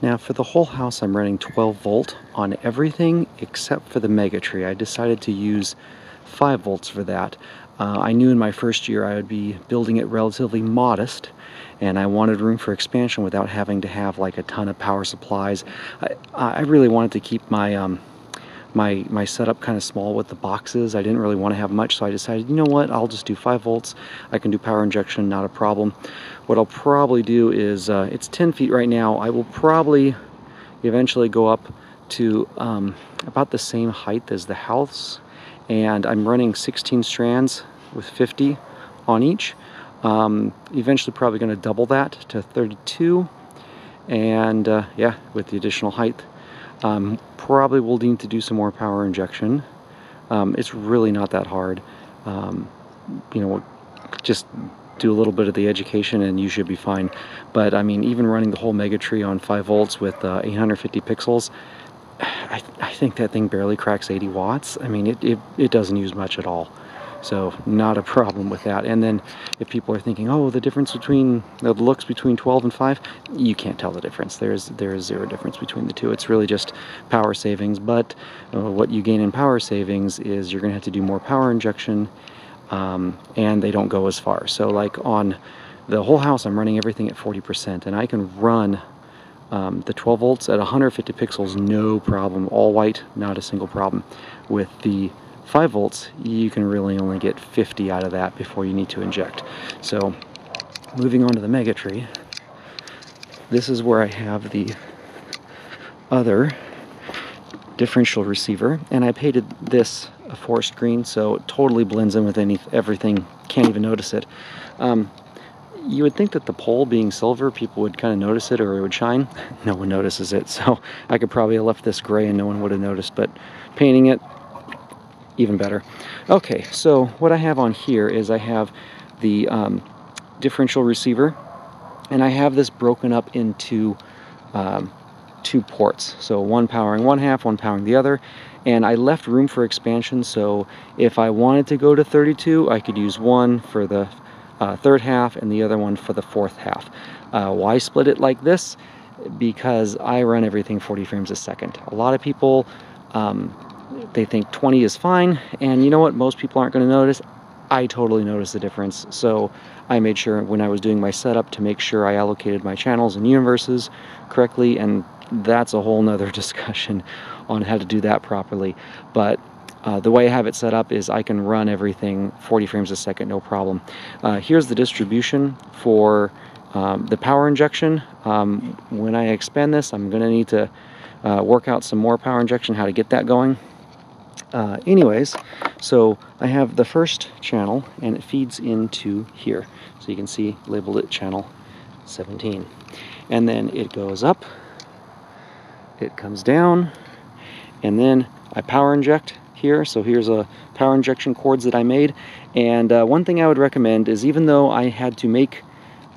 Now for the whole house I'm running 12 volt on everything except for the mega tree. I decided to use 5 volts for that. I knew in my first year I would be building it relatively modest, and I wanted room for expansion without having to have like a ton of power supplies. I really wanted to keep my my setup kind of small with the boxes. I didn't really want to have much, so I decided, you know what, I'll just do 5 volts. I can do power injection, not a problem. What I'll probably do is, it's 10 feet right now, I will probably eventually go up to about the same height as the house, and I'm running 16 strands with 50 on each. Eventually probably going to double that to 32, and yeah, with the additional height. Probably will need to do some more power injection. It's really not that hard. You know, just do a little bit of the education and you should be fine. But I mean, even running the whole mega tree on 5 volts with 850 pixels, I think that thing barely cracks 80 watts. I mean, it doesn't use much at all. So not a problem with that. And then if people are thinking, oh, the difference between the looks between 12 and 5, you can't tell the difference. There is zero difference between the two. It's really just power savings. But what you gain in power savings is you're going to have to do more power injection, and they don't go as far. So like on the whole house, I'm running everything at 40%, and I can run the 12 volts at 150 pixels, no problem. All white, not a single problem. With the 5 volts, you can really only get 50 out of that before you need to inject. So moving on to the mega tree, this is where I have the other differential receiver, and I painted this a forest green so it totally blends in with everything, can't even notice it. You would think that the pole being silver, people would kind of notice it or it would shine. No one notices it, so I could probably have left this gray and no one would have noticed, but painting it, even better. Okay, so what I have on here is I have the differential receiver, and I have this broken up into 2 ports. So one powering one half, one powering the other, and I left room for expansion, so if I wanted to go to 32, I could use one for the third half and the other one for the fourth half. Why split it like this? Because I run everything 40 frames a second. A lot of people they think 20 is fine, and you know what, most people aren't going to notice. I totally notice the difference, so I made sure when I was doing my setup to make sure I allocated my channels and universes correctly, and that's a whole nother discussion on how to do that properly. But the way I have it set up is I can run everything 40 frames a second, no problem. Here's the distribution for the power injection. When I expand this, I'm going to need to work out some more power injection, how to get that going. Anyways, so I have the first channel, and it feeds into here. So you can see, labeled it channel 17. And then it goes up, it comes down, and then I power inject here. So here's a power injection cords that I made. And one thing I would recommend is, even though I had to make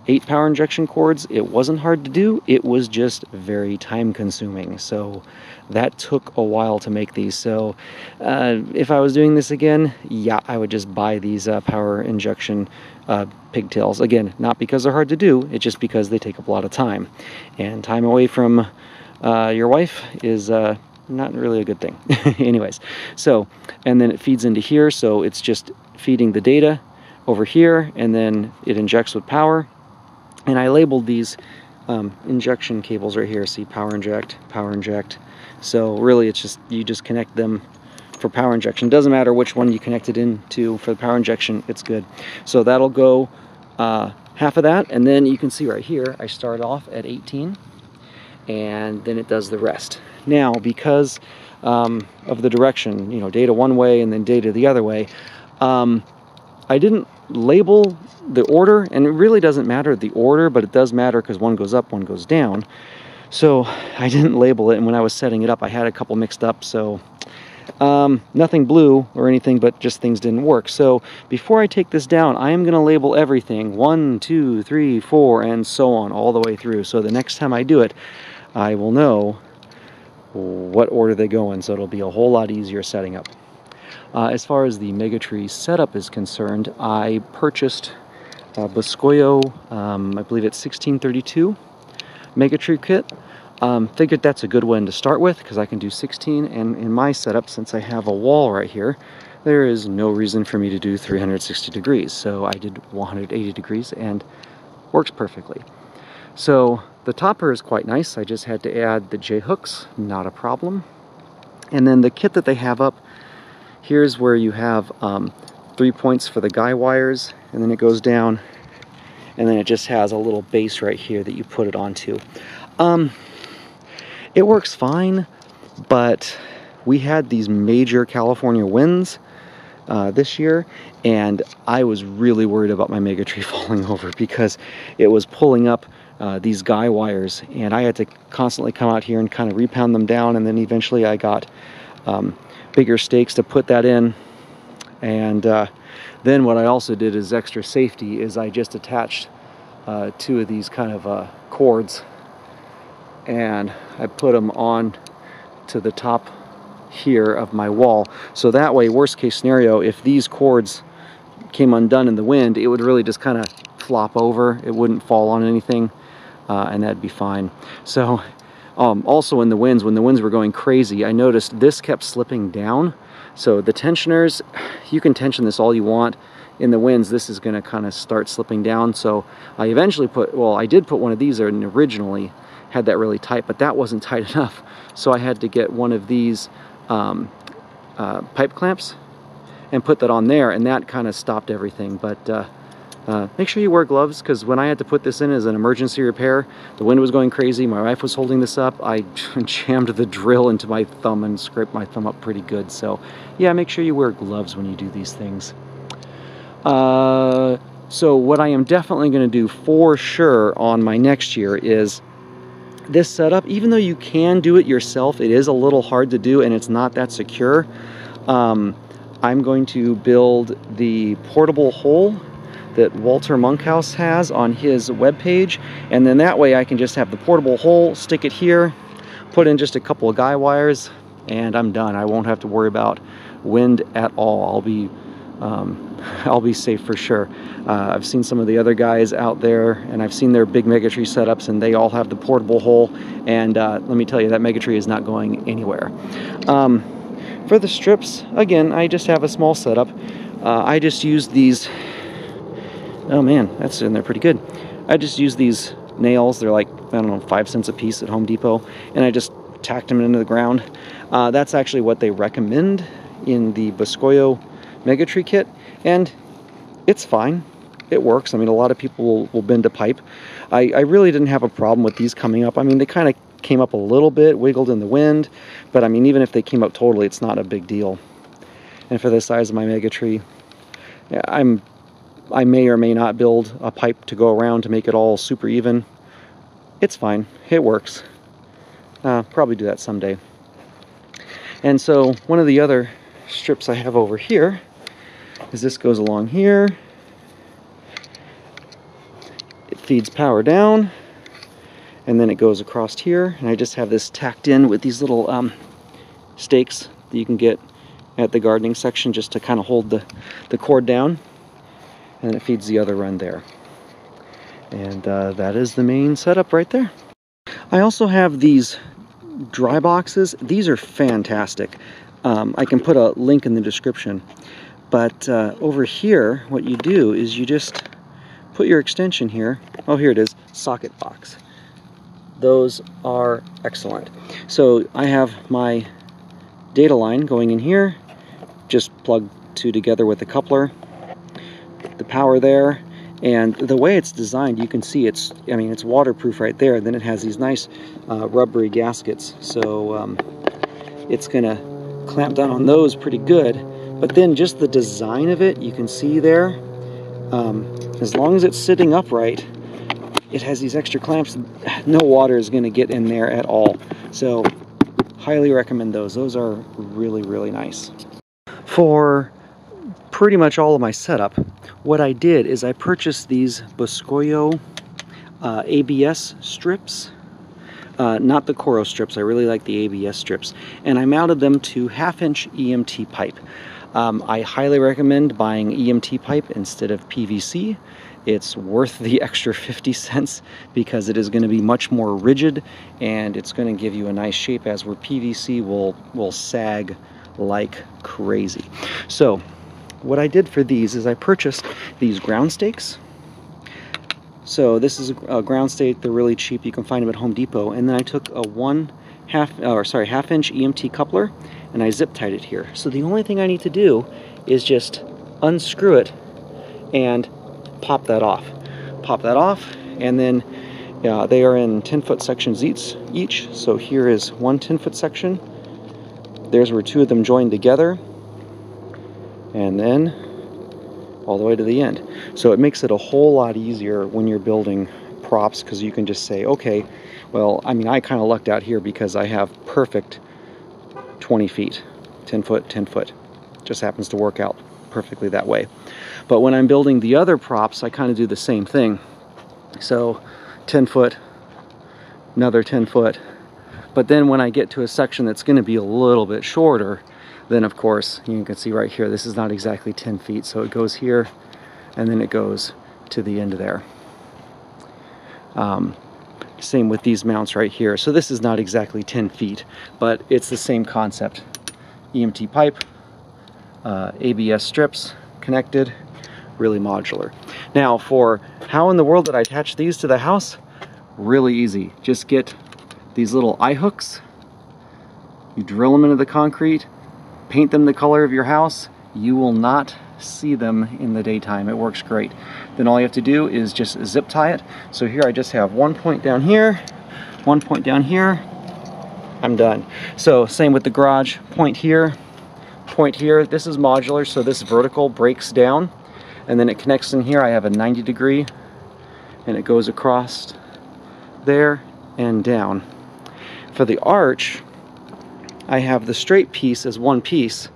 8 power injection cords, it wasn't hard to do, it was just very time consuming. So that took a while to make these. So if I was doing this again, yeah, I would just buy these power injection pigtails. Again, not because they're hard to do, it's just because they take up a lot of time. And time away from your wife is not really a good thing. Anyways, so, and then it feeds into here, so it's just feeding the data over here, and then it injects with power. And I labeled these injection cables right here. See, power inject, power inject. So really it's just, you just connect them for power injection. Doesn't matter which one you connect it into for the power injection, it's good. So that'll go half of that, and then you can see right here I start off at 18, and then it does the rest. Now, because of the direction, you know, data one way and then data the other way, I didn't label the order, and it really doesn't matter the order, but it does matter because one goes up, one goes down. So I didn't label it, and when I was setting it up, I had a couple mixed up, so nothing blue or anything, but just things didn't work. So before I take this down, I am going to label everything 1, 2, 3, 4, and so on all the way through. So the next time I do it, I will know what order they go in, so it'll be a whole lot easier setting up. As far as the Megatree setup is concerned, I purchased Boscoyo, I believe it's 1632 Megatree kit. Figured that's a good one to start with because I can do 16, and in my setup, since I have a wall right here, there is no reason for me to do 360 degrees. So I did 180 degrees and works perfectly. So the topper is quite nice. I just had to add the J-hooks, not a problem. And then the kit that they have up, here's where you have 3 points for the guy wires, and then it goes down, and then it just has a little base right here that you put it onto. It works fine, but we had these major California winds this year, and I was really worried about my mega tree falling over because it was pulling up these guy wires, and I had to constantly come out here and kind of repound them down, and then eventually I got bigger stakes to put that in. And then what I also did as extra safety is I just attached 2 of these kind of cords, and I put them on to the top here of my wall, so that way, worst case scenario, if these cords came undone in the wind, it would really just kind of flop over. It wouldn't fall on anything, and that'd be fine. So also in the winds, when the winds were going crazy, I noticed this kept slipping down. So the tensioners, you can tension this all you want. In the winds, this is going to kind of start slipping down. So I eventually I did put one of these in originally, had that really tight, but that wasn't tight enough. So I had to get one of these pipe clamps and put that on there, and that kind of stopped everything. But make sure you wear gloves, because when I had to put this in as an emergency repair, the wind was going crazy, my wife was holding this up, I jammed the drill into my thumb and scraped my thumb up pretty good. So yeah, make sure you wear gloves when you do these things. So what I am definitely going to do for sure on my next year is this setup. Even though you can do it yourself, it is a little hard to do and it's not that secure. I'm going to build the portable hole that Walter Monkhouse has on his webpage, and then that way I can just have the portable hole, stick it here, put in just a couple of guy wires, and I'm done. I won't have to worry about wind at all. I'll be safe for sure. I've seen some of the other guys out there, and I've seen their big megatree setups, and they all have the portable hole, and let me tell you, that megatree is not going anywhere. For the strips, again, I just have a small setup. I just use these, oh man, that's in there pretty good. I just use these nails. They're like, I don't know, 5 cents a piece at Home Depot, and I just tacked them into the ground. That's actually what they recommend in the Boscoyo Megatree kit, and it's fine. It works. I mean, a lot of people will bend a pipe. I really didn't have a problem with these coming up. I mean, they kind of came up a little bit, wiggled in the wind, but I mean, even if they came up totally, it's not a big deal. And for the size of my Megatree, I may or may not build a pipe to go around to make it all super even. It's fine. It works. Probably do that someday. And so one of the other strips I have over here is this goes along here. It feeds power down, and then it goes across here, and I just have this tacked in with these little stakes that you can get at the gardening section just to kind of hold the cord down, and it feeds the other run there. And that is the main setup right there. I also have these dry boxes. These are fantastic. I can put a link in the description, but over here what you do is you just put your extension here. Oh, here it is, socket box. Those are excellent. So I have my data line going in here, just plug 2 together with a coupler, the power there, and the way it's designed, you can see it's waterproof right there. Then it has these nice rubbery gaskets, so it's gonna clamp down on those pretty good. But then just the design of it, you can see there, as long as it's sitting upright, it has these extra clamps. No water is going to get in there at all. So highly recommend those. Those are really, really nice. For pretty much all of my setup, what I did is I purchased these Boscoyo ABS strips. Not the Coro strips. I really like the ABS strips. And I mounted them to 1/2-inch EMT pipe. I highly recommend buying EMT pipe instead of PVC. it's worth the extra 50 cents because it is going to be much more rigid and it's going to give you a nice shape, as where PVC will sag like crazy. So what I did for these is I purchased these ground stakes. So this is a ground stake. They're really cheap. You can find them at Home Depot. And then I took a half-inch EMT coupler and I zip tied it here. So the only thing I need to do is just unscrew it and pop that off. Pop that off, and then they are in 10-foot sections each. So here is one 10-foot section. There's where two of them join together, and then all the way to the end. So it makes it a whole lot easier when you're building props, because you can just say, okay, well, I mean, I kind of lucked out here because I have perfect 20 feet, 10 foot, 10 foot. Just happens to work out perfectly that way. But when I'm building the other props, I kind of do the same thing. So 10 foot, another 10 foot. But then when I get to a section that's going to be a little bit shorter, then of course, you can see right here, this is not exactly 10 feet. So it goes here, and then it goes to the end there. Same with these mounts right here. So this is not exactly 10 feet, but it's the same concept. EMT pipe, ABS strips connected, really modular. Now, for how in the world did I attach these to the house? Really easy. Just get these little eye hooks, you drill them into the concrete, paint them the color of your house. You will not see them in the daytime. It works great. Then all you have to do is just zip tie it. So here I just have one point down here, one point down here. I'm done. So same with the garage, point here, point here. This is modular, so this vertical breaks down, and then it connects in here. I have a 90 degree, and it goes across there and down. For the arch, I have the straight piece as one piece,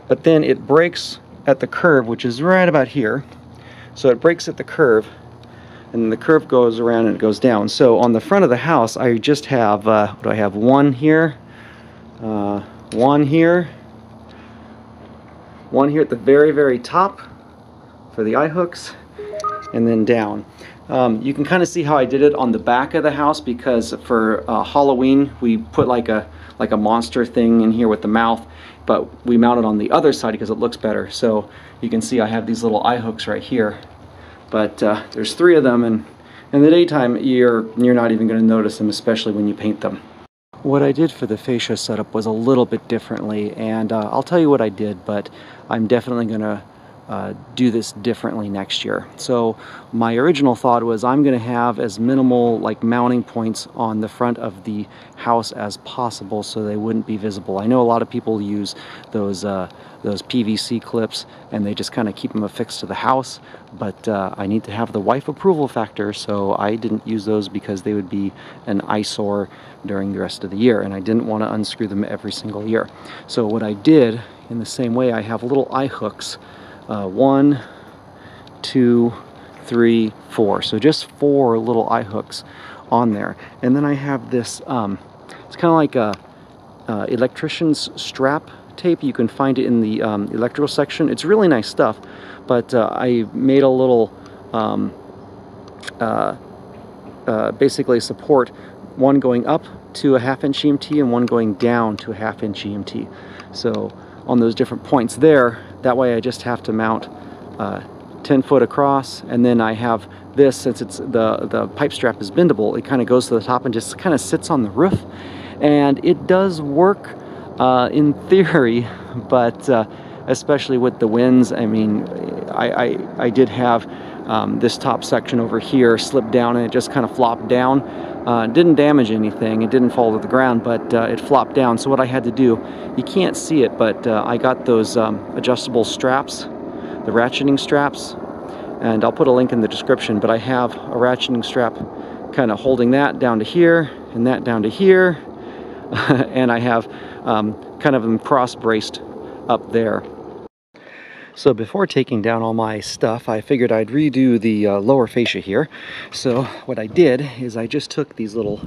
but then it breaks at the curve, which is right about here. So it breaks at the curve, and the curve goes around and it goes down. So on the front of the house, I just have, what do I have? One here, one here at the very, very top for the eye hooks, and then down. You can kind of see how I did it on the back of the house, because for Halloween, we put like a monster thing in here with the mouth, but we mount it on the other side because it looks better. So you can see I have these little eye hooks right here, but there's 3 of them, and in the daytime you're not even going to notice them, especially when you paint them. What I did for the fascia setup was a little bit differently, and I'll tell you what I did, but I'm definitely going to do this differently next year. So my original thought was I'm going to have as minimal like mounting points on the front of the house as possible so they wouldn't be visible. I know a lot of people use those PVC clips and they just kind of keep them affixed to the house, but I need to have the wife approval factor, so I didn't use those because they would be an eyesore during the rest of the year, and I didn't want to unscrew them every single year. So what I did, in the same way, I have little eye hooks. 1, 2, 3, 4. So just 4 little eye hooks on there. And then I have this, it's kind of like a electrician's strap tape. You can find it in the electrical section. It's really nice stuff, but I made a little basically support, one going up to a 1/2-inch EMT and one going down to a 1/2-inch EMT. So on those different points there, that way I just have to mount 10 foot across, and then I have this, since it's the pipe strap is bendable, it kind of goes to the top and just kind of sits on the roof, and it does work in theory, but especially with the winds, I mean, I did have this top section over here slip down, and it just kind of flopped down. Didn't damage anything, it didn't fall to the ground, but it flopped down. So what I had to do, you can't see it, but I got those adjustable straps, the ratcheting straps, and I'll put a link in the description, but I have a ratcheting strap kind of holding that down to here and that down to here, and I have kind of them cross braced up there. So before taking down all my stuff, I figured I'd redo the lower fascia here. So what I did is I just took these little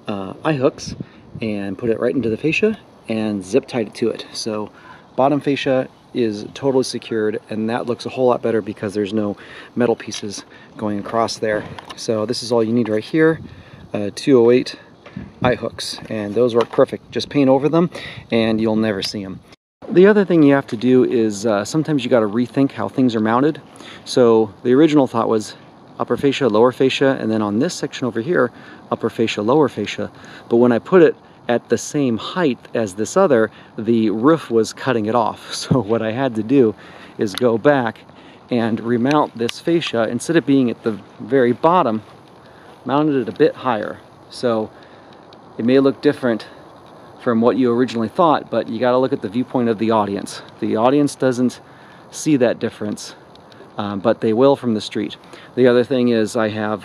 eye hooks and put it right into the fascia and zip tied it to it. So bottom fascia is totally secured, and that looks a whole lot better because there's no metal pieces going across there. So this is all you need right here, 208 eye hooks, and those work perfect. Just paint over them and you'll never see them. The other thing you have to do is sometimes you got to rethink how things are mounted. So the original thought was upper fascia, lower fascia, and then on this section over here, upper fascia, lower fascia. But when I put it at the same height as this other, the roof was cutting it off. So what I had to do is go back and remount this fascia. Instead of being at the very bottom, mounted it a bit higher. So it may look different from what you originally thought, but you got to look at the viewpoint of the audience. The audience doesn't see that difference, but they will from the street. The other thing is I have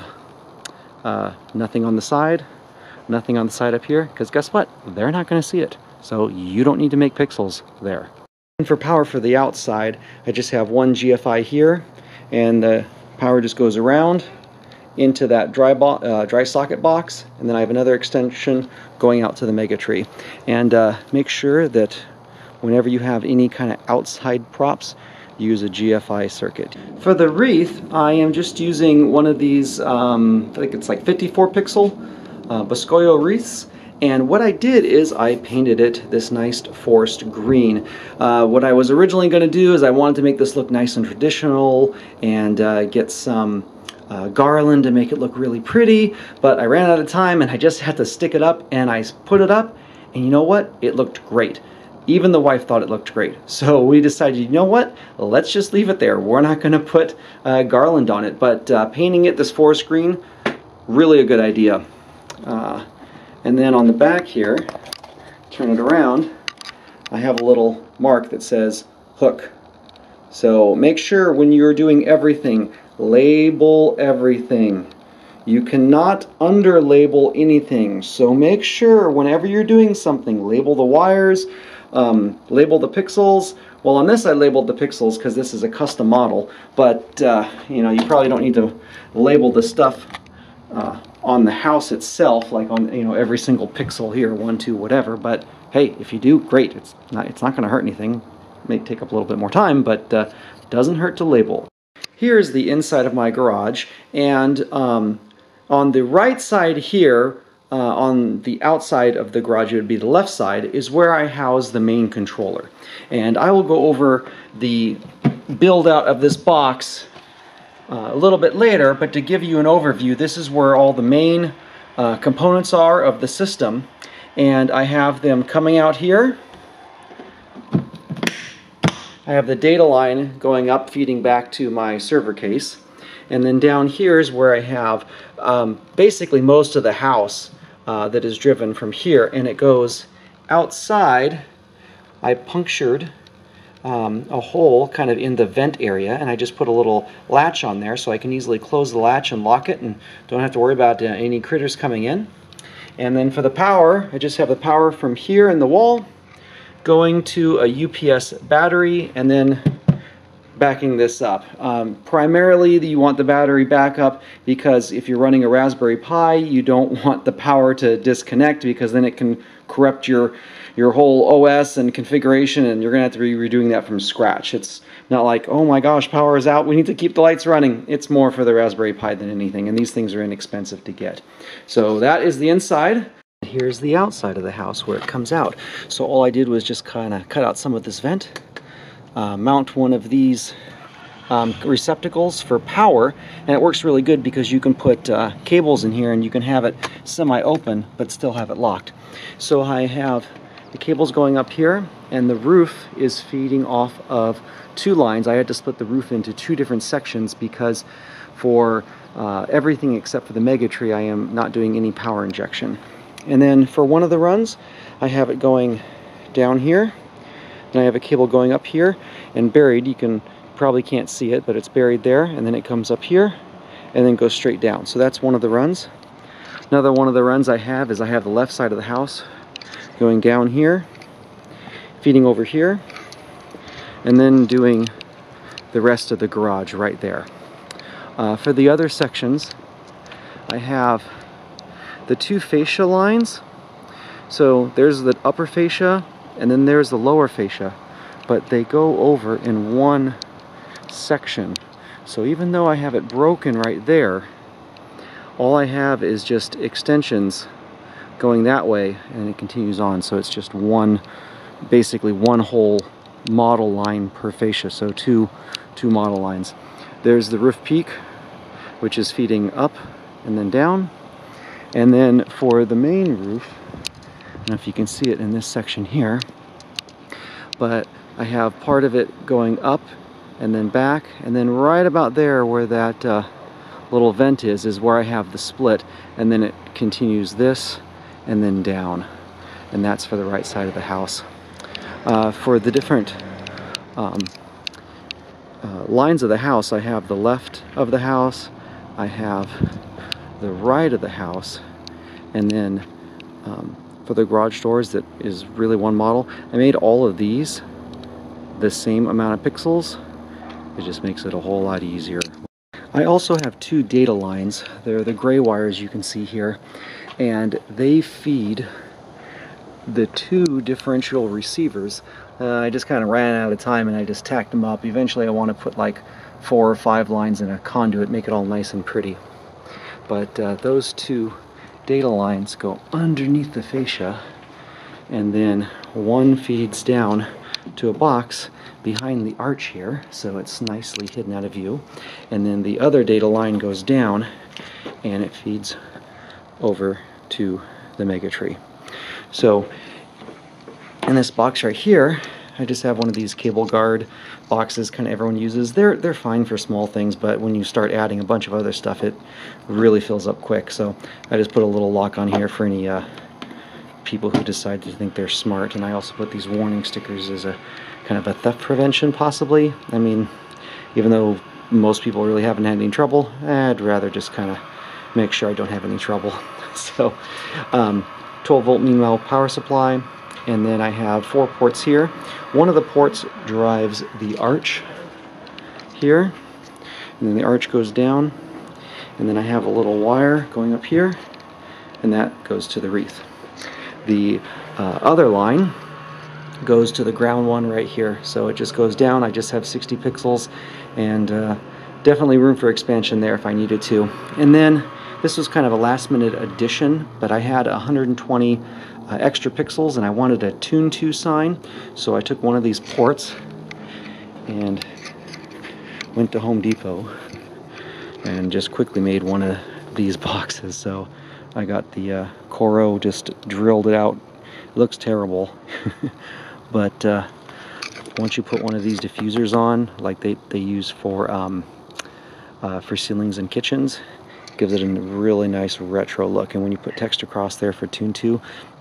nothing on the side, nothing on the side up here, because guess what? They're not going to see it. So you don't need to make pixels there. And for power for the outside, I just have one GFI here, and the power just goes around into that dry socket box, and then I have another extension going out to the mega tree. And make sure that whenever you have any kind of outside props, use a GFI circuit. For the wreath, I am just using one of these, I think it's like 54 pixel Boscoyo wreaths. And what I did is I painted it this nice forest green. What I was originally going to do is I wanted to make this look nice and traditional and get some garland to make it look really pretty, but I ran out of time and I just had to stick it up, and I put it up, and you know what? It looked great. Even the wife thought it looked great. So we decided, you know what? Let's just leave it there. We're not going to put garland on it, but painting it this forest green, really a good idea. And then on the back here, turn it around, I have a little mark that says hook. So make sure when you're doing everything, label everything. You cannot under-label anything. So make sure whenever you're doing something, label the wires, label the pixels. Well, on this I labeled the pixels because this is a custom model, but you know, you probably don't need to label the stuff on the house itself, like on, you know, every single pixel here, 1, 2, whatever. But hey, if you do, great. It's not going to hurt anything. It may take up a little bit more time, but doesn't hurt to label. Here's the inside of my garage, and on the right side here, on the outside of the garage, it would be the left side, is where I house the main controller. And I will go over the build out of this box a little bit later, but to give you an overview, this is where all the main components are of the system, and I have them coming out here. I have the data line going up, feeding back to my server case, and then down here is where I have basically most of the house that is driven from here, and it goes outside. I punctured a hole kind of in the vent area, and I just put a little latch on there so I can easily close the latch and lock it and don't have to worry about any critters coming in. And then for the power, I just have the power from here in the wall going to a UPS battery and then backing this up. Primarily you want the battery backup because if you're running a Raspberry Pi, you don't want the power to disconnect, because then it can corrupt your whole OS and configuration, and you're gonna have to be redoing that from scratch. It's not like, oh my gosh, power is out, we need to keep the lights running. It's more for the Raspberry Pi than anything, and these things are inexpensive to get. So that is the inside. Here's the outside of the house where it comes out. So all I did was just kind of cut out some of this vent, mount one of these receptacles for power, and it works really good because you can put cables in here and you can have it semi-open but still have it locked. So I have the cables going up here, and the roof is feeding off of 2 lines. I had to split the roof into 2 different sections because for everything except for the mega tree, I am not doing any power injection. And then for one of the runs, I have it going down here, and I have a cable going up here and buried. You probably can't see it, but it's buried there, and then it comes up here and then goes straight down. So that's one of the runs. Another one of the runs I have is I have the left side of the house going down here, feeding over here, and then doing the rest of the garage right there. For the other sections, I have the 2 fascia lines. So there's the upper fascia and then there's the lower fascia. but they go over in one section. So even though I have it broken right there, all I have is just extensions going that way, and it continues on. So it's just one, basically one whole model line per fascia, so two model lines. There's the roof peak, which is feeding up and then down. And then for the main roof, I don't know if you can see it in this section here, but I have part of it going up and then back, and then right about there where that little vent is where I have the split, and then it continues this and then down, and that's for the right side of the house. For the different lines of the house, I have the left of the house, I have the right of the house, and then for the garage doors, that is really one model. I made all of these the same amount of pixels. It just makes it a whole lot easier. I also have two data lines. They're the gray wires you can see here, and they feed the two differential receivers. I just kind of ran out of time and I just tacked them up. Eventually I want to put like 4 or 5 lines in a conduit, make it all nice and pretty. But those two data lines go underneath the fascia, and then one feeds down to a box behind the arch here, so it's nicely hidden out of view, and then the other data line goes down and it feeds over to the mega tree. So in this box right here, I just have one of these cable guard boxes kind of everyone uses. They're fine for small things, but when you start adding a bunch of other stuff, it really fills up quick. So I just put a little lock on here for any people who decide to think they're smart. And I also put these warning stickers as a kind of a theft prevention, possibly. I mean, even though most people really haven't had any trouble, I'd rather just kind of make sure I don't have any trouble. So 12 volt meanwhile power supply, and then I have 4 ports here. One of the ports drives the arch here, and then the arch goes down, and then I have a little wire going up here, and that goes to the wreath. The other line goes to the ground one right here, so it just goes down. I just have 60 pixels, and definitely room for expansion there if I needed to. And then this was kind of a last minute addition, but I had 120 extra pixels and I wanted a tune to sign, so I took one of these ports and went to Home Depot and just quickly made one of these boxes. So I got the Coro, just drilled it out. It looks terrible but once you put one of these diffusers on, like they use for ceilings and kitchens, it gives it a really nice retro look. And when you put text across there for tune to,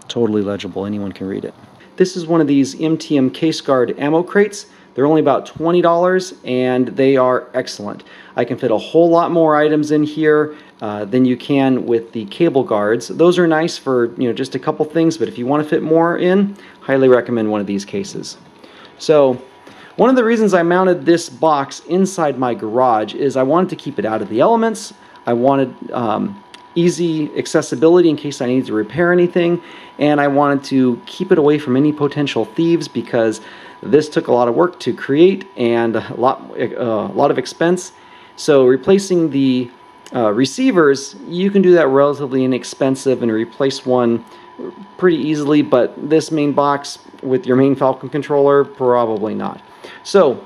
totally legible, anyone can read it. This is one of these MTM case guard ammo crates. They're only about $20 and they are excellent. I can fit a whole lot more items in here than you can with the cable guards. Those are nice for, you know, just a couple things, but if you want to fit more in, highly recommend one of these cases. So one of the reasons I mounted this box inside my garage is I wanted to keep it out of the elements. I wanted easy accessibility in case I needed to repair anything, and I wanted to keep it away from any potential thieves because this took a lot of work to create and a lot of expense. So replacing the receivers, you can do that relatively inexpensive and replace one pretty easily, but this main box with your main Falcon controller, probably not. So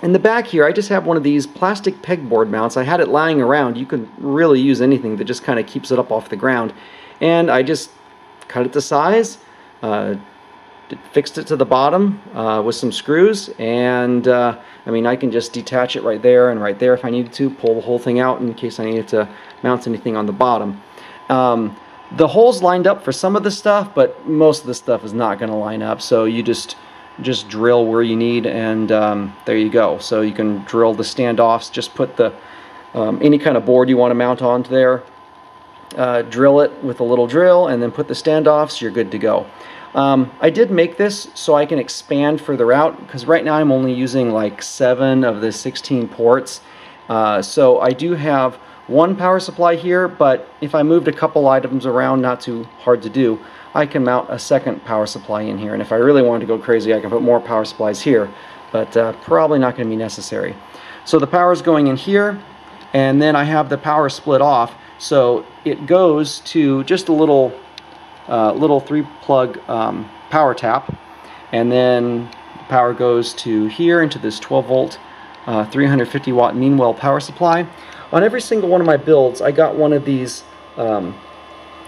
in the back here, I just have one of these plastic pegboard mounts. I had it lying around. You could really use anything that just kind of keeps it up off the ground. And I just cut it to size, fixed it to the bottom with some screws, and I mean, I can just detach it right there and right there if I needed to, pull the whole thing out in case I needed to mount anything on the bottom. The holes lined up for some of the stuff, but most of the stuff is not going to line up, so you just drill where you need, and there you go. So you can drill the standoffs, just put the any kind of board you want to mount onto there, drill it with a little drill, and then put the standoffs, you're good to go. I did make this so I can expand further out, because right now I'm only using like 7 of the 16 ports. So I do have one power supply here, but if I moved a couple items around, not too hard to do, I can mount a second power supply in here, and if I really wanted to go crazy, I can put more power supplies here, but probably not going to be necessary. So the power is going in here, and then I have the power split off, so it goes to just a little 3-plug power tap, and then power goes to here into this 12-volt 350 watt mean well power supply. On every single one of my builds, I got one of these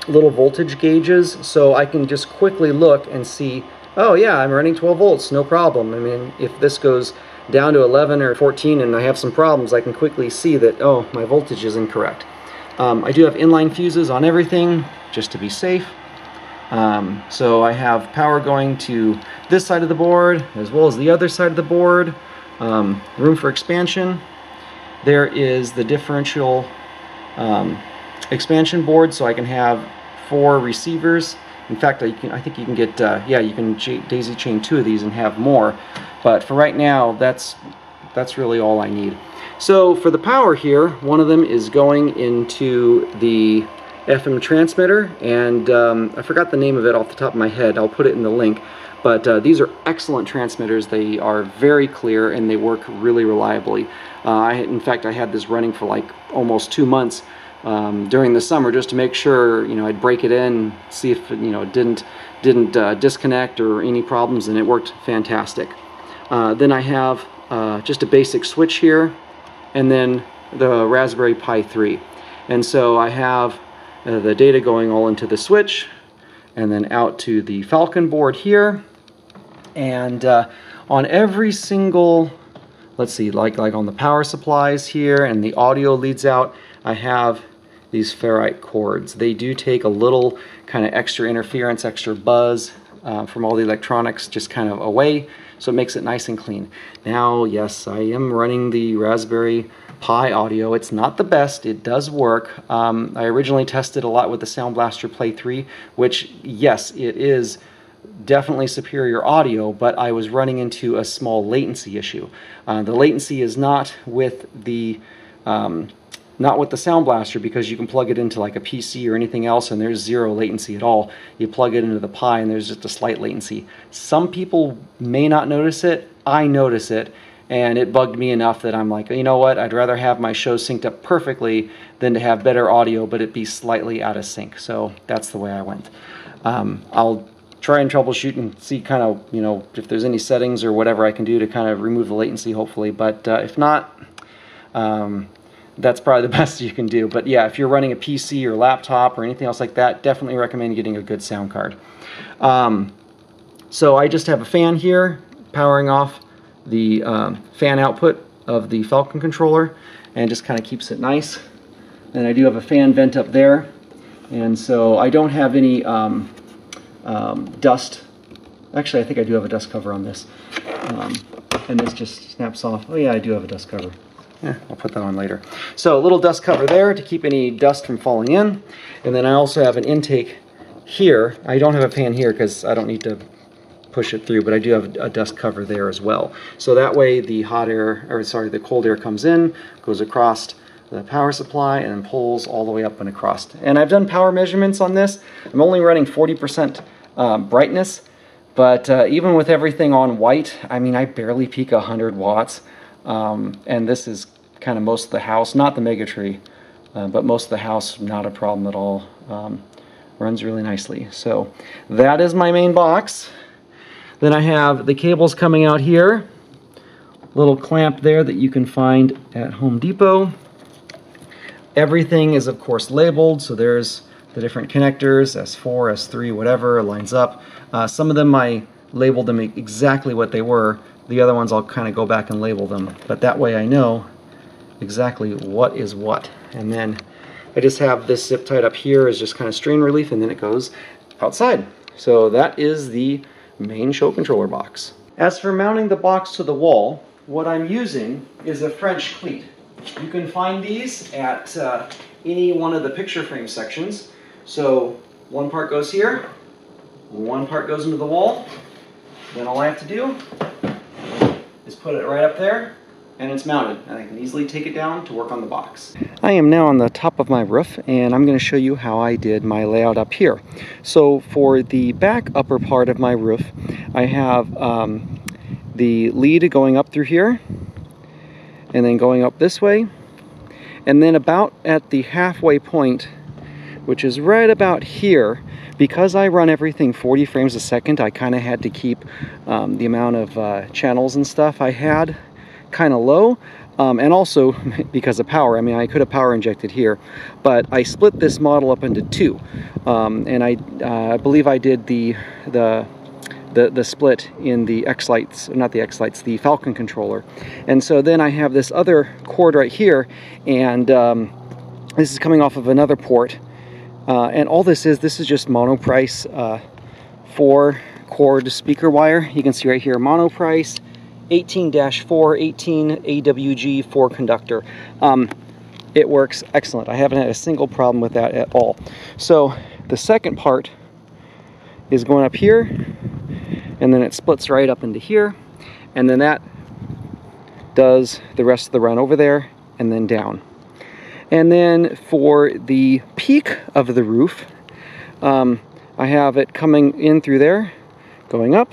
little voltage gauges, so I can just quickly look and see, oh yeah, I'm running 12 volts, no problem. I mean, if this goes down to 11 or 14 and I have some problems, I can quickly see that, oh, my voltage is incorrect. I do have inline fuses on everything, just to be safe. So I have power going to this side of the board, as well as the other side of the board. Room for expansion. There is the differential expansion board, so I can have 4 receivers. In fact, I think you can get, yeah, you can daisy chain 2 of these and have more. But for right now, that's really all I need. So for the power here, one of them is going into the FM transmitter, and I forgot the name of it off the top of my head. I'll put it in the link. But these are excellent transmitters. They are very clear and they work really reliably. In fact, I had this running for like almost 2 months during the summer, just to make sure, you know, I'd break it in, see if it, you know, didn't disconnect or any problems, and it worked fantastic. Then I have just a basic switch here, and then the Raspberry Pi 3. And so I have the data going all into the switch, and then out to the Falcon board here. And on every single, let's see, like on the power supplies here and the audio leads out, I have these ferrite cords. They do take a little kind of extra interference, extra buzz from all the electronics just kind of away, so it makes it nice and clean. Now, yes, I am running the Raspberry Pi audio. It's not the best, it does work. I originally tested a lot with the Sound Blaster Play 3, which, yes, it is definitely superior audio, but I was running into a small latency issue. The latency is not with the Sound Blaster, because you can plug it into like a PC or anything else and there's zero latency at all. You plug it into the Pi and there's just a slight latency. Some people may not notice it. I notice it, and it bugged me enough that I'm like, you know what, I'd rather have my show synced up perfectly than to have better audio but it be slightly out of sync. So that's the way I went. I'll try and troubleshoot and see kind of, you know, if there's any settings or whatever I can do to kind of remove the latency, hopefully. But if not, that's probably the best you can do. But yeah, if you're running a PC or laptop or anything else like that, definitely recommend getting a good sound card. So I just have a fan here powering off the fan output of the Falcon controller, and just kind of keeps it nice. And I do have a fan vent up there, and so I don't have any dust. Actually, I think I do have a dust cover on this, and this just snaps off. Oh yeah, I do have a dust cover. Yeah, I'll put that on later. So a little dust cover there to keep any dust from falling in, and then I also have an intake here. I don't have a fan here because I don't need to push it through, but I do have a dust cover there as well. So that way the hot air, or sorry, the cold air comes in, goes across the power supply, and then pulls all the way up and across. And I've done power measurements on this. I'm only running 40% brightness, but even with everything on white, I mean, I barely peak 100 watts. And this is kind of most of the house, not the Mega Tree, but most of the house, not a problem at all. Runs really nicely. So that is my main box. Then I have the cables coming out here, little clamp there that you can find at Home Depot. Everything is of course labeled, so there's the different connectors, S4, S3, whatever, lines up. Some of them I labeled them exactly what they were. The other ones I'll kind of go back and label them, but that way I know exactly what is what. And then I just have this zip tied up here as just kind of strain relief, and then it goes outside. So that is the main show controller box. As for mounting the box to the wall, what I'm using is a French cleat. You can find these at any one of the picture frame sections. So one part goes here, one part goes into the wall. Then all I have to do is put it right up there, and it's mounted, and I can easily take it down to work on the box. I am now on the top of my roof, and I'm going to show you how I did my layout up here. So for the back upper part of my roof, I have the lead going up through here, and then going up this way, and then about at the halfway point, which is right about here, because I run everything 40 frames a second, I kind of had to keep the amount of channels and stuff I had kind of low, and also because of power. I mean, I could have power injected here, but I split this model up into two, and I believe I did the split in the X-Lights, not the X-Lights, the Falcon controller. And so then I have this other cord right here, and this is coming off of another port, and all this is just monoprice 4-cord speaker wire. You can see right here, monoprice 18-4 18 AWG 4 conductor. It works excellent. I haven't had a single problem with that at all. So the second part is going up here, and then it splits right up into here, and then that does the rest of the run over there and then down. And then for the peak of the roof, I have it coming in through there, going up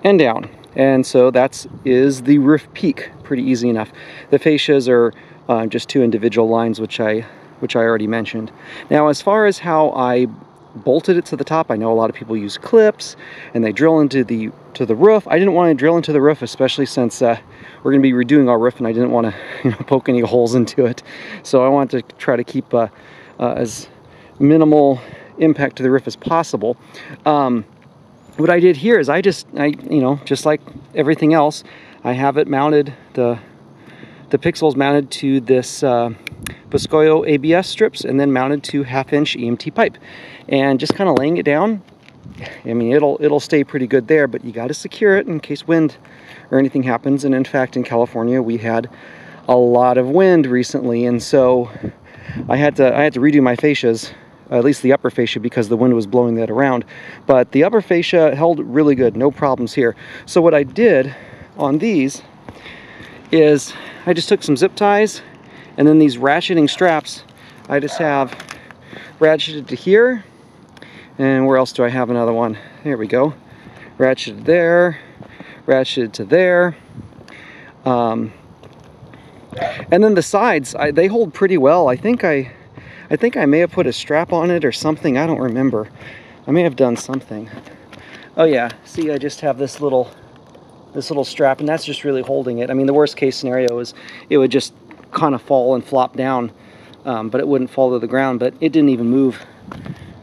and down. And so that is the roof peak, pretty easy enough. The fascias are just two individual lines, which I already mentioned. Now, as far as how I bolted it to the top, I know a lot of people use clips and they drill into the roof. I didn't want to drill into the roof, especially since we're going to be redoing our roof, and I didn't want to poke any holes into it. So I wanted to try to keep as minimal impact to the roof as possible. What I did here is I just like everything else, I have it mounted, the pixels mounted to this Boscoyo ABS strips, and then mounted to 1/2-inch EMT pipe, and just kind of laying it down. I mean, it'll stay pretty good there, but you got to secure it in case wind or anything happens. And in fact, in California, we had a lot of wind recently, and so I had to redo my fascias, at least the upper fascia, because the wind was blowing that around. But the upper fascia held really good, no problems here. So what I did on these is I just took some zip ties, and then these ratcheting straps, I just have ratcheted to here. And where else do I have another one? There we go. Ratcheted there, ratcheted to there. And then the sides, they hold pretty well. I think I may have put a strap on it or something. I don't remember. I may have done something. Oh yeah, see, I just have this little strap, and that's just really holding it. I mean, the worst case scenario is it would just kind of fall and flop down, but it wouldn't fall to the ground, but it didn't even move.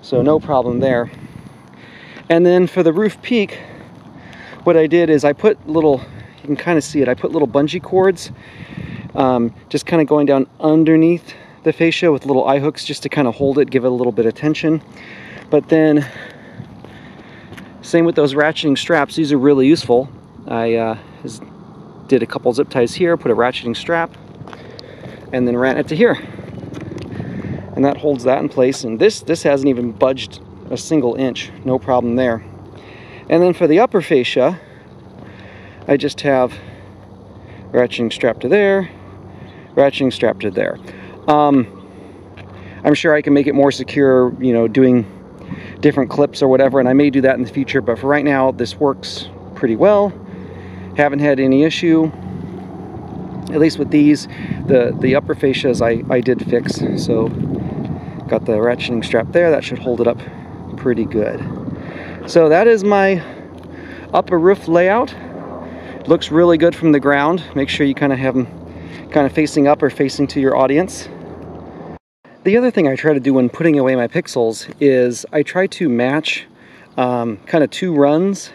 So no problem there. And then for the roof peak, what I did is I put little, you can kind of see it, I put little bungee cords, just kind of going down underneath the fascia with little eye hooks just to kind of hold it, give it a little bit of tension. But then, same with those ratcheting straps, these are really useful. I did a couple zip ties here, put a ratcheting strap, and then ran it to here. And that holds that in place, and this hasn't even budged a single inch, no problem there. And then for the upper fascia, I just have ratcheting strap to there, ratcheting strap to there. I'm sure I can make it more secure, doing different clips or whatever, and I may do that in the future, but for right now, this works pretty well. Haven't had any issue, at least with these. The upper fascias I did fix, so got the ratcheting strap there. That should hold it up pretty good. So that is my upper roof layout. Looks really good from the ground. Make sure you kind of have them kind of facing up or facing to your audience. The other thing I try to do when putting away my pixels is I try to match kind of two runs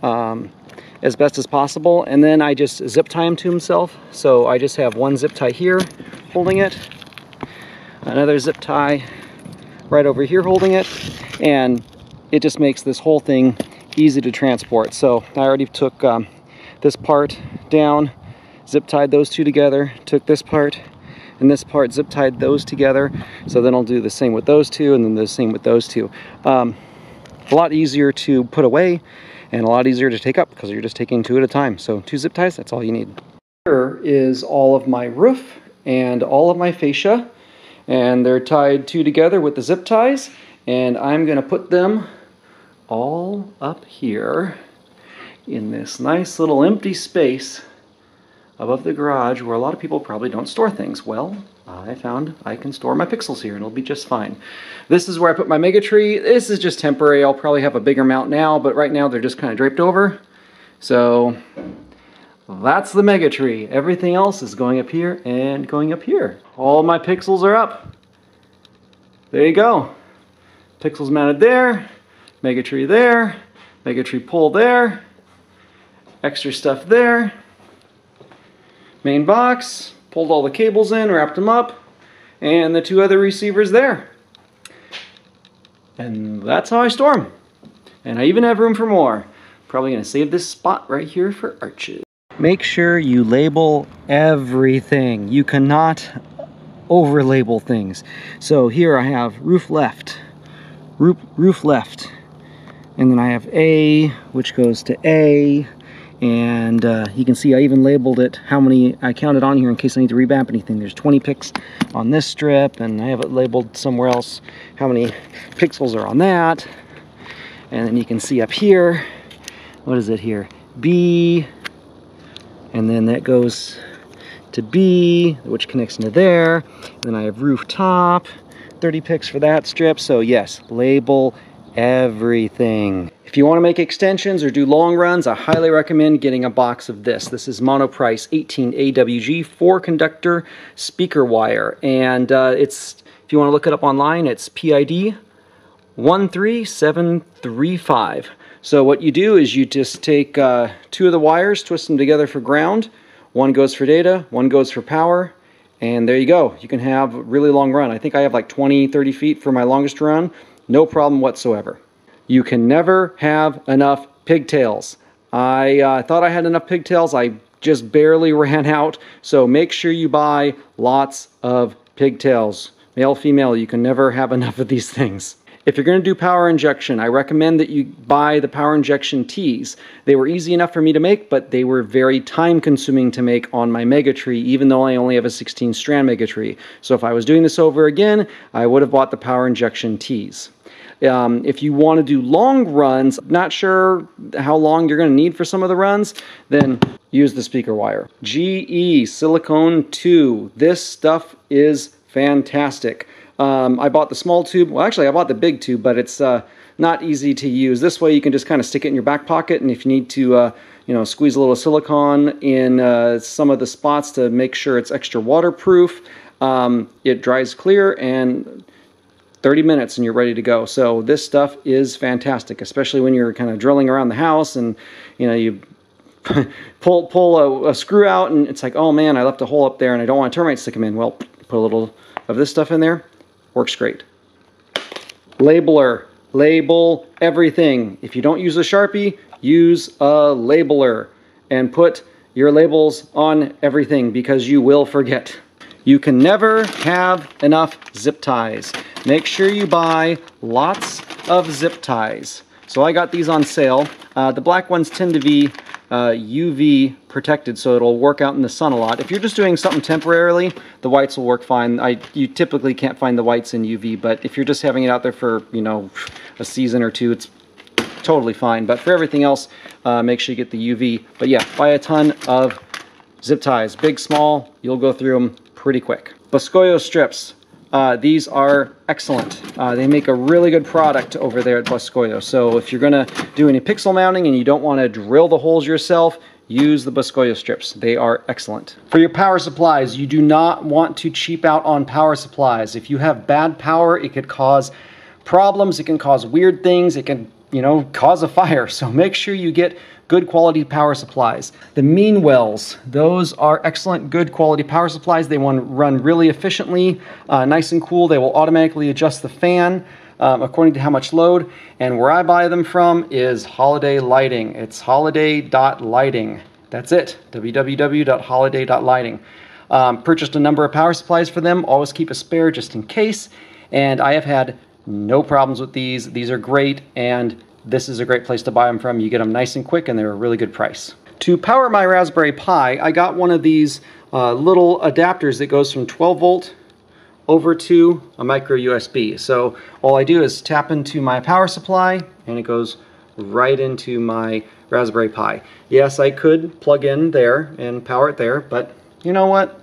as best as possible, and then I just zip tie them to himself. So I just have one zip tie here holding it, another zip tie right over here holding it, and it just makes this whole thing easy to transport. So I already took this part down, zip tied those two together, took this part and this part, zip tied those together. So then I'll do the same with those two, and then the same with those two. A lot easier to put away, and a lot easier to take up because you're just taking 2 at a time. So 2 zip ties, that's all you need. Here is all of my roof and all of my fascia, and they're tied 2 together with the zip ties, and I'm going to put them all up here in this nice little empty space above the garage where a lot of people probably don't store things. Well, I found I can store my pixels here and it'll be just fine. This is where I put my mega tree. This is just temporary. I'll probably have a bigger mount now, but right now they're just kind of draped over. So that's the mega tree. Everything else is going up here and going up here. All my pixels are up. There you go. Pixels mounted there, mega tree there, mega tree pole there, extra stuff there. Main box, pulled all the cables in, wrapped them up, and the 2 other receivers there. And that's how I store them. And I even have room for more. Probably going to save this spot right here for arches. Make sure you label everything. You cannot over-label things. So here I have roof left, roof left, and then I have A, which goes to A. And you can see I even labeled it, how many I counted on here in case I need to revamp anything. There's 20 picks on this strip, and I have it labeled somewhere else how many pixels are on that. And then you can see up here, what is it here? B, and then that goes to B, which connects into there. And then I have rooftop, 30 picks for that strip. So yes, label everything. If you want to make extensions or do long runs, I highly recommend getting a box of this. This is Monoprice 18 AWG 4-conductor speaker wire, and it's, if you want to look it up online, it's PID 13735. So what you do is you just take 2 of the wires, twist them together for ground. One goes for data, one goes for power, and there you go. You can have a really long run. I think I have like 20-30 feet for my longest run. No problem whatsoever. You can never have enough pigtails. I thought I had enough pigtails. I just barely ran out. So make sure you buy lots of pigtails. Male, female, you can never have enough of these things. If you're going to do power injection, I recommend that you buy the power injection tees. They were easy enough for me to make, but they were very time consuming to make on my mega tree, even though I only have a 16 strand mega tree. So if I was doing this over again, I would have bought the power injection tees. If you want to do long runs, not sure how long you're going to need for some of the runs, then use the speaker wire. GE Silicone 2. This stuff is fantastic. I bought the small tube. Well, actually, I bought the big tube, but it's not easy to use. This way, you can just kind of stick it in your back pocket, and if you need to, squeeze a little silicone in some of the spots to make sure it's extra waterproof, it dries clear, and 30 minutes and you're ready to go. So this stuff is fantastic, especially when you're kind of drilling around the house and you pull a screw out and it's like, oh man, I left a hole up there and I don't want termites to come in. Well, put a little of this stuff in there, works great. Labeler, label everything. If you don't use a Sharpie, use a labeler and put your labels on everything because you will forget. You can never have enough zip ties. Make sure you buy lots of zip ties. So I got these on sale. The black ones tend to be UV protected, so it'll work out in the sun a lot. If you're just doing something temporarily, the whites will work fine. You typically can't find the whites in UV, but if you're just having it out there for, a season or two, it's totally fine. But for everything else, make sure you get the UV. But yeah, buy a ton of zip ties. Big, small, you'll go through them pretty quick. Boscoyo strips. These are excellent. They make a really good product over there at Boscoyo. So if you're going to do any pixel mounting and you don't want to drill the holes yourself, use the Boscoyo strips. They are excellent. For your power supplies, you do not want to cheap out on power supplies. If you have bad power, it could cause problems. It can cause weird things. It can, cause a fire. So make sure you get good quality power supplies. The Meanwells, those are excellent, good quality power supplies. They run really efficiently, nice and cool. They will automatically adjust the fan according to how much load. And where I buy them from is Holiday Lighting. It's holiday.lighting. That's it, www.holiday.lighting. Purchased a number of power supplies for them. Always keep a spare just in case. And I have had no problems with these. These are great, and this is a great place to buy them from. You get them nice and quick and they're a really good price. To power my Raspberry Pi, I got one of these little adapters that goes from 12 volt over to a micro USB. So all I do is tap into my power supply and it goes right into my Raspberry Pi. Yes, I could plug in there and power it there, but you know what?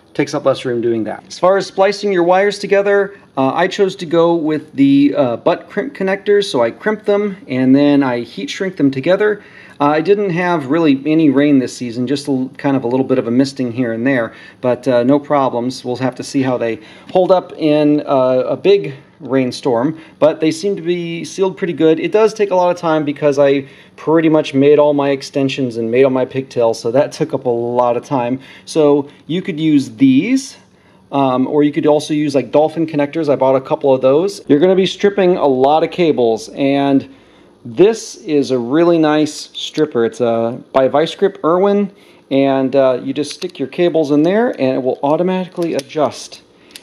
It takes up less room doing that. As far as splicing your wires together, I chose to go with the butt crimp connectors, so I crimped them and then I heat shrink them together. I didn't have really any rain this season, just kind of a little bit of a misting here and there, but no problems. We'll have to see how they hold up in a big rainstorm, but they seem to be sealed pretty good. It does take a lot of time because I pretty much made all my extensions and made all my pigtails, so that took up a lot of time. So you could use these, or you could also use like dolphin connectors. I bought a couple of those. You're going to be stripping a lot of cables, and this is a really nice stripper. It's by Vice Grip Irwin, and you just stick your cables in there and it will automatically adjust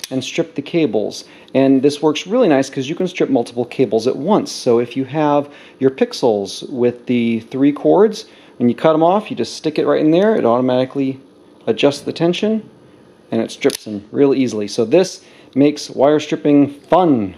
and strip the cables. And this works really nice because you can strip multiple cables at once. So if you have your pixels with the 3 cords, when you cut them off, you just stick it right in there. It automatically adjusts the tension and it strips them real easily. So this makes wire stripping fun.